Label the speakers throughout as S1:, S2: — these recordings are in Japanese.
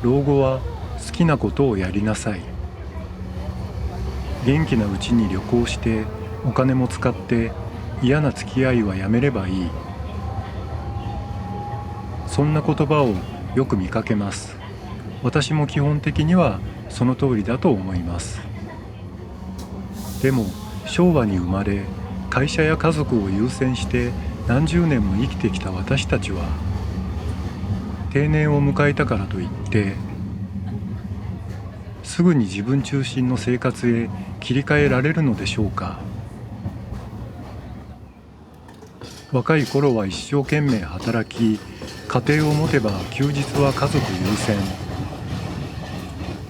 S1: 老後は好きなことをやりなさい。元気なうちに旅行してお金も使って嫌な付き合いはやめればいい。そんな言葉をよく見かけます。私も基本的にはその通りだと思います。でも昭和に生まれ、会社や家族を優先して何十年も生きてきた私たちは、定年を迎えたからといってすぐに自分中心の生活へ切り替えられるのでしょうか。若い頃は一生懸命働き、家庭を持てば休日は家族優先、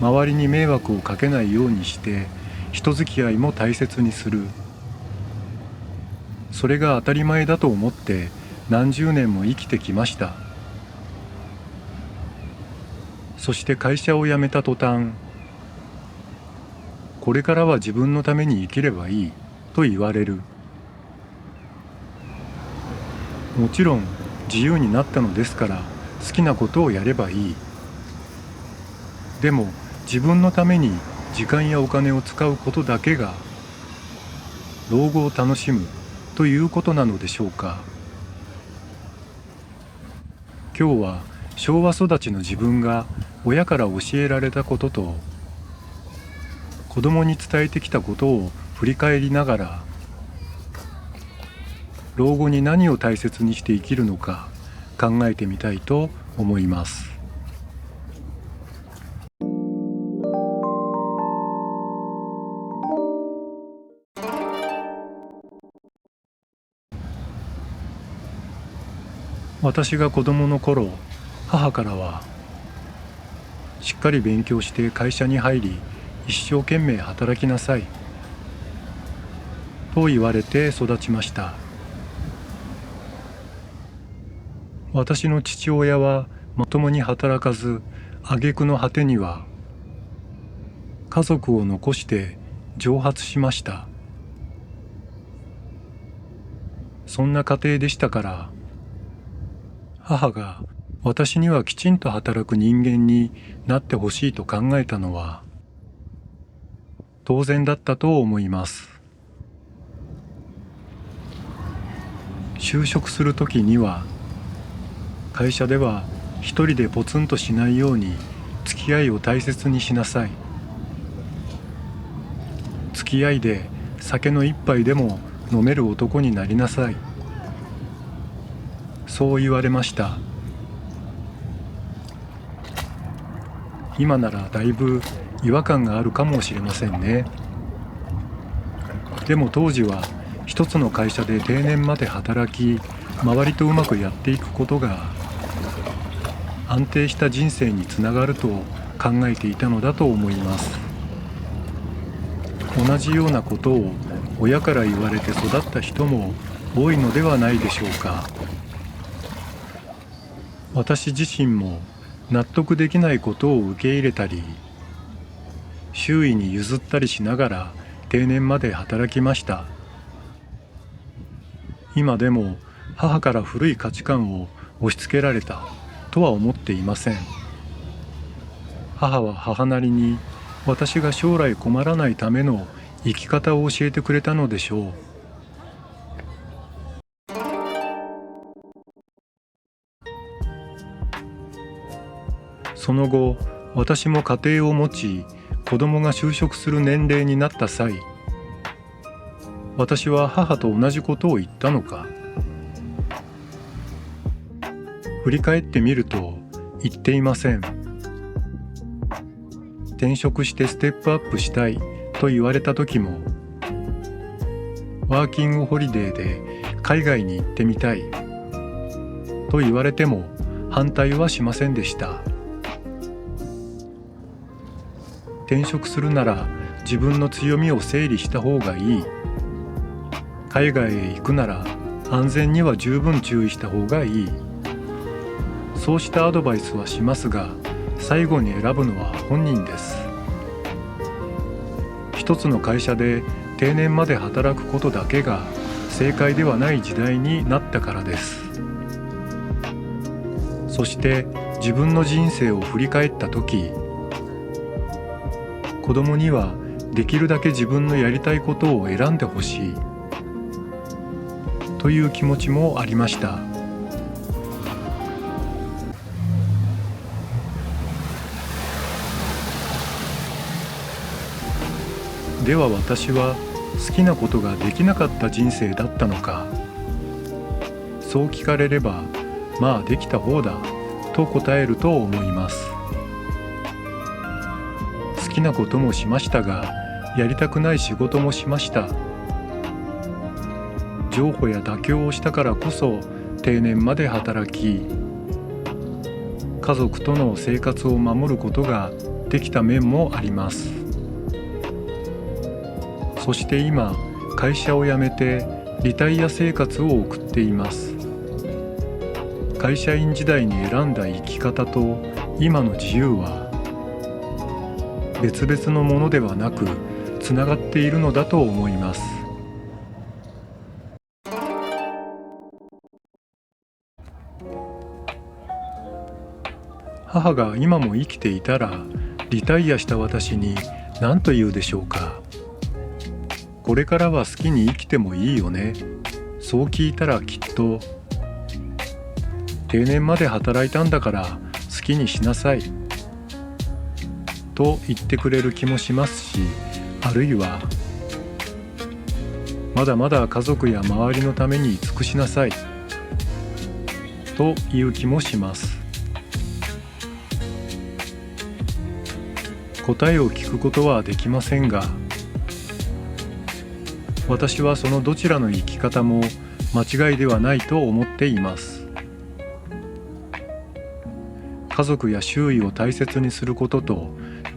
S1: 周りに迷惑をかけないようにして人付き合いも大切にする。それが当たり前だと思って何十年も生きてきました。そして会社を辞めた途端、これからは自分のために生きればいいと言われる。もちろん自由になったのですから好きなことをやればいい。でも自分のために時間やお金を使うことだけが老後を楽しむということなのでしょうか。今日は昭和育ちの自分が親から教えられたことと子供に伝えてきたことを振り返りながら、老後に何を大切にして生きるのか考えてみたいと思います。私が子供の頃、母からはしっかり勉強して会社に入り一生懸命働きなさいと言われて育ちました。私の父親はまともに働かず、挙句の果てには家族を残して蒸発しました。そんな家庭でしたから、母が私にはきちんと働く人間になってほしいと考えたのは当然だったと思います。就職するときには、会社では一人でポツンとしないように付き合いを大切にしなさい。付き合いで酒の一杯でも飲める男になりなさい。そう言われました。今ならだいぶ違和感があるかもしれませんね。でも当時は一つの会社で定年まで働き、周りとうまくやっていくことが安定した人生につながると考えていたのだと思います。同じようなことを親から言われて育った人も多いのではないでしょうか。私自身も納得できないことを受け入れたり、周囲に譲ったりしながら定年まで働きました。今でも母から古い価値観を押し付けられたとは思っていません。母は母なりに私が将来困らないための生き方を教えてくれたのでしょう。その後、私も家庭を持ち、子供が就職する年齢になった際、私は母と同じことを言ったのか。振り返ってみると言っていません。転職してステップアップしたいと言われた時も、ワーキングホリデーで海外に行ってみたいと言われても反対はしませんでした。転職するなら自分の強みを整理した方がいい。海外へ行くなら安全には十分注意した方がいい。そうしたアドバイスはしますが、最後に選ぶのは本人です。一つの会社で定年まで働くことだけが正解ではない時代になったからです。そして自分の人生を振り返った時、子供にはできるだけ自分のやりたいことを選んでほしいという気持ちもありました。では私は好きなことができなかった人生だったのか。そう聞かれれば、まあできた方だと答えると思います。好きなこともしましたが、やりたくない仕事もしました。譲歩や妥協をしたからこそ定年まで働き、家族との生活を守ることができた面もあります。そして今、会社を辞めてリタイア生活を送っています。会社員時代に選んだ生き方と今の自由は別々のものではなくつながっているのだと思います。母が今も生きていたら、リタイアした私に何と言うでしょうか。これからは好きに生きてもいいよね。そう聞いたらきっと、定年まで働いたんだから好きにしなさいと言ってくれる気もしますし、あるいはまだまだ家族や周りのために尽くしなさいという気もします。答えを聞くことはできませんが、私はそのどちらの生き方も間違いではないと思っています。家族や周囲を大切にすることと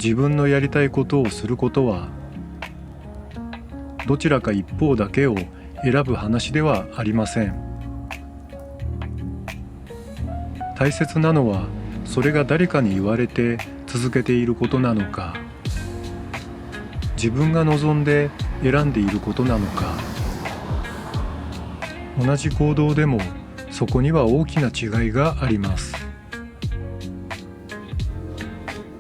S1: 自分のやりたいことをすることは、どちらか一方だけを選ぶ話ではありません。大切なのは、それが誰かに言われて続けていることなのか、自分が望んで選んでいることなのか。同じ行動でもそこには大きな違いがあります。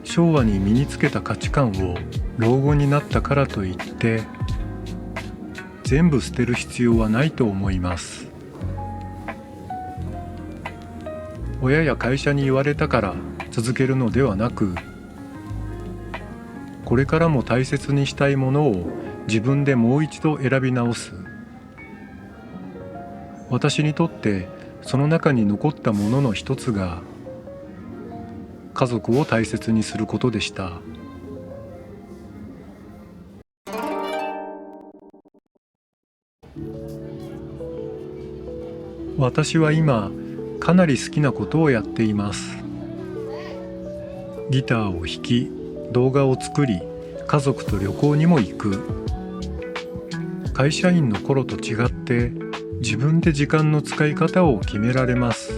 S1: 昭和に身につけた価値観を老後になったからといって全部捨てる必要はないと思います。親や会社に言われたから続けるのではなく、これからも大切にしたいものを自分でもう一度選び直す。私にとってその中に残ったものの一つが、家族を大切にすることでした。私は今、かなり好きなことをやっています。ギターを弾き、動画を作り、家族と旅行にも行く。会社員の頃と違って自分で時間の使い方を決められます。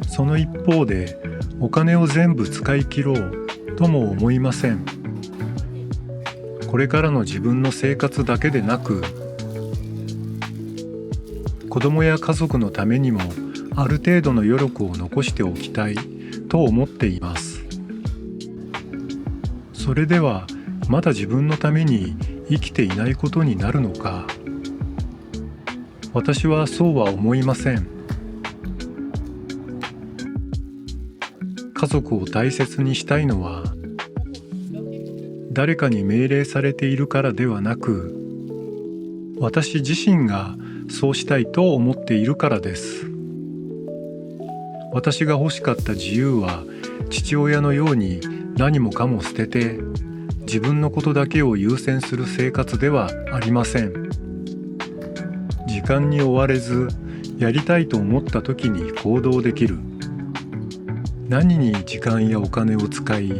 S1: その一方で、お金を全部使い切ろうとも思いません。これからの自分の生活だけでなく、子供や家族のためにもある程度の余力を残しておきたいと思っています。それではまだ自分のために生きていないことになるのか。私はそうは思いません。家族を大切にしたいのは、誰かに命令されているからではなく、私自身がそうしたいと思っているからです。私が欲しかった自由は、父親のように何もかも捨てて、自分のことだけを優先する生活ではありません。時間に追われず、やりたいと思った時に行動できる。何に時間やお金を使い、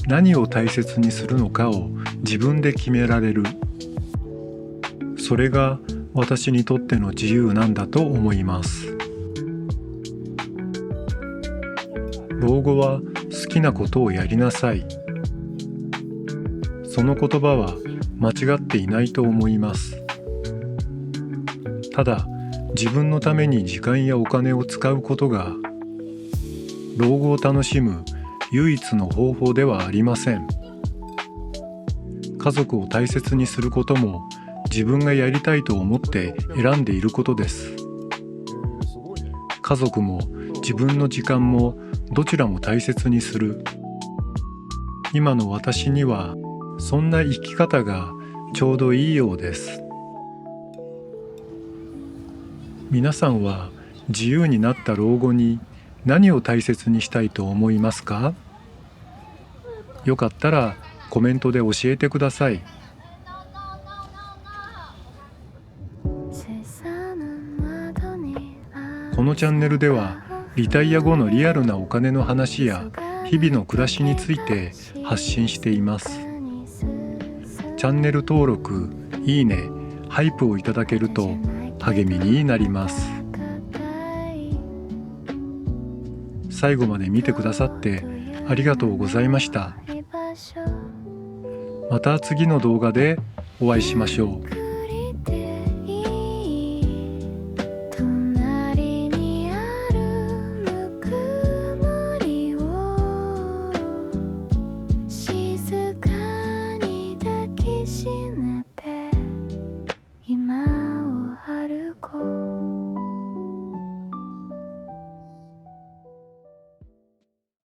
S1: 何を大切にするのかを自分で決められる。それが私にとっての自由なんだと思います。老後は好きなことをやりなさい。その言葉は間違っていないと思います。ただ、自分のために時間やお金を使うことが老後を楽しむ唯一の方法ではありません。家族を大切にすることも自分がやりたいと思って選んでいることです。家族も自分の時間もどちらも大切にする。今の私にはそんな生き方がちょうどいいようです。皆さんは自由になった老後に何を大切にしたいと思いますか？よかったらコメントで教えてください。このチャンネルではリタイア後のリアルなお金の話や日々の暮らしについて発信しています。チャンネル登録、いいね、ハイプをいただけると励みになります。最後まで見てくださってありがとうございました。また次の動画でお会いしましょう。